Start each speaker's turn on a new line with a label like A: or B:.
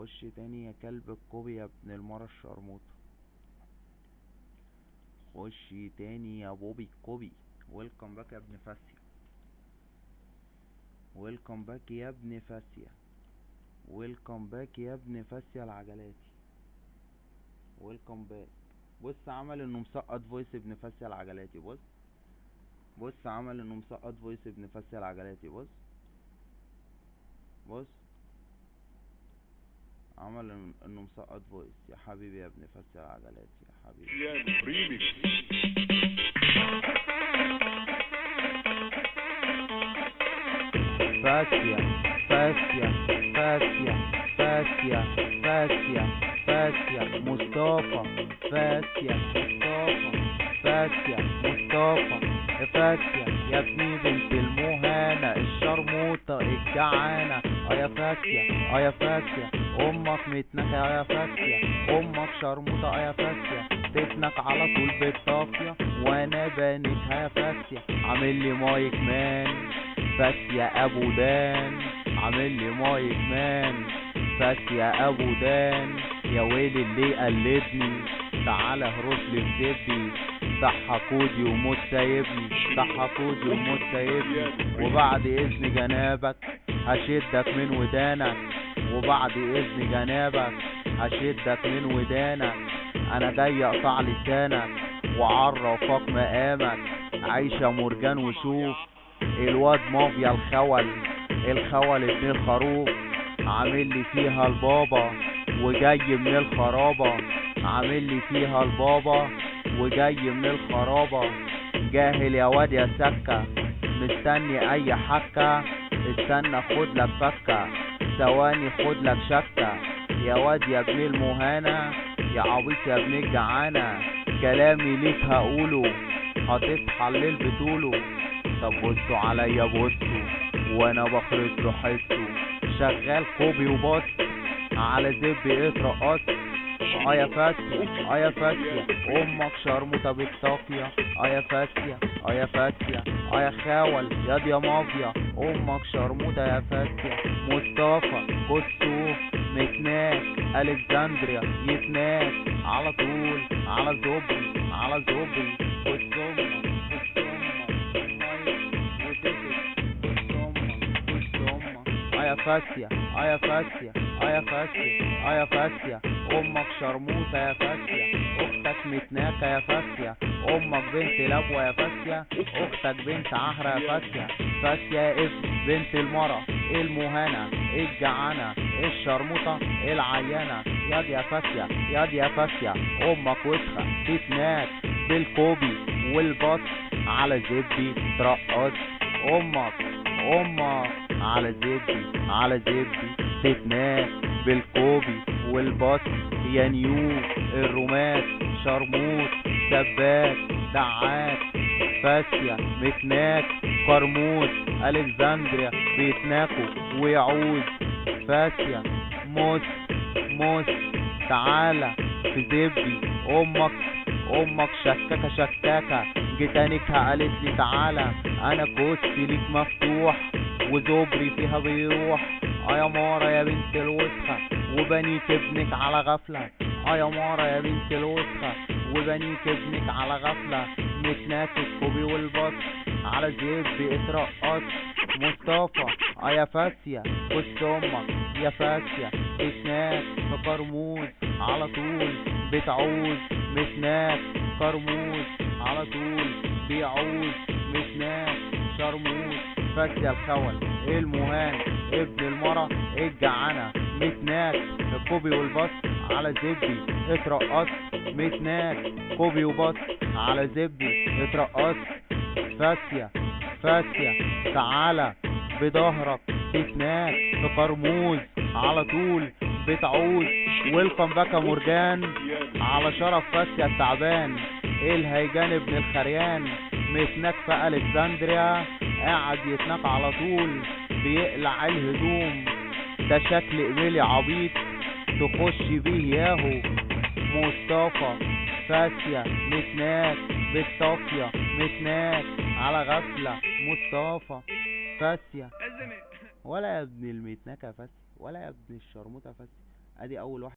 A: خش تاني يا كلب الكوبي يا ابن المرة الشرموطة. خش تاني يا بوبي الكوبي. ويلكم باك يا ابن فاسيا. ويلكم باك يا ابن فاسيا. ويلكم باك يا ابن فاسيا العجلاتي. ويلكم باك. بص عمل انه مسقط فويس ابن فاسيا العجلاتي. بص عمل انه مسقط فويس ابن فاسيا العجلاتي. بص عمل انه مسقط فويس. يا حبيبي يا ابن فاسيا العجلاتي يا حبيبي. فاسيا فاسيا فاسيا فاسيا فاسيا فاسيا مصطفى. فاسيا مصطفى. فاسيا مصطفى. فاسيا يا ابني بنت المهانة الشرموطة الجعانة. يا فاسيا يا فاسيا امك متنكة. يا فاسيا امك شرموطة. يا فاسيا تتنك على طول بالطافية وانا بانتها. يا فاسيا عامل لي مايك مان. فاسيا ابو دان عامل لي مايك مان. فاسيا ابو دان يا ويلي اللي قلدني. تعالى هرش لي في زبي. ضحكودي وموت سايبني. ضحكودي وموت سايبني. وبعد اذن جنابك هشدك من ودانك. وبعد اذن جنابك هشدك من ودانك. انا جاي اقطع لسانك وعرفك مقامك. عيشة مرجان وشوف الواد مافيا الخول ابن الخروف. عامل لي فيها البابا وجاي من الخرابة. عامل لي فيها البابا وجاي من الخرابة. جاهل يا واد يا سكة مستني اي حكة. استنى خد لك فكة ثواني خد لك شكة. يا واد يا ابن المهانة يا عبيط يا ابن الجعانة. كلامي ليك هقوله هتصحى الليل بطوله. طب بصوا عليا بصوا وانا بخرط له حسه. شغال كوبي وبص على زبي اترقص. يا فاسيا يا فاسيا امك شرموطة بالطافية. يا فاسيا يا فاسيا يا خاول ياض يا مافيا امك شرموطة. يا فاسيا مصطفى كسوف متناك الكسندريا يتناك على طول على زبري على زبري. يا فاسيا يا فاسيا يا فاسيا يا فاسيا امك شرموطة. يا فاسيا اختك متناكة. يا فاسيا امك بنت لبوة. يا فاسيا اختك بنت عهرة. يا فاسيا فاسيا ابن بنت المرة المهانة الجعانة الشرموطة العيانة. ياض يا فاسيا ياض يا فاسيا امك وسخة تتناك بالكوبي والبط على زبي ترقص. امك على زبي تتناك بالكوبي والبط. يا نيو الرومات شرموط سباك دعاك. فاسيا متناك قرموط الكسندريا بيتناكوا ويعوز. فاسيا موس تعالى في زبي. امك شكاكة جيتانكها قالت لي تعالى انا كوستي ليك مفتوح وزبري فيها بيروح. يا مارا يا بنت الوسخة وبنيك ابنك على غفلة. يا مارا يا بنت الوسخة وبنيك ابنك على غفلة. متناك الكوبي والبط على زبي اترقص. مصطفى يا فاسيا كست امك. يا فاسيا اتناك في قرموز على طول بتعوز. متناك قرموز على طول بيعوز. متناك شرموز. فاسيا الخول المهان ابن المرة الجعانة. متناك الكوبي والبط على زبي اترقص. متناك كوبي وبط على زبي اترقص. فاسيا تعالى بظهرك تتناك في قرموز على طول بتعوز. ويلكم باك يا مرجان على شرف فاسيا التعبان الهيجان ابن الخريان. متناك في الكسندريا قاعد يتناك على طول بيقلع الهدوم. ده شكل قبيلي عبيط تخش بيه ياهو. مصطفى فاسيا متناك بالطافية متناك على غفلة. مصطفى فاسيا ولا يا ابن المتناكة فاسيا ولا يا ابن الشرموطة فاسيا. ادي اول واحد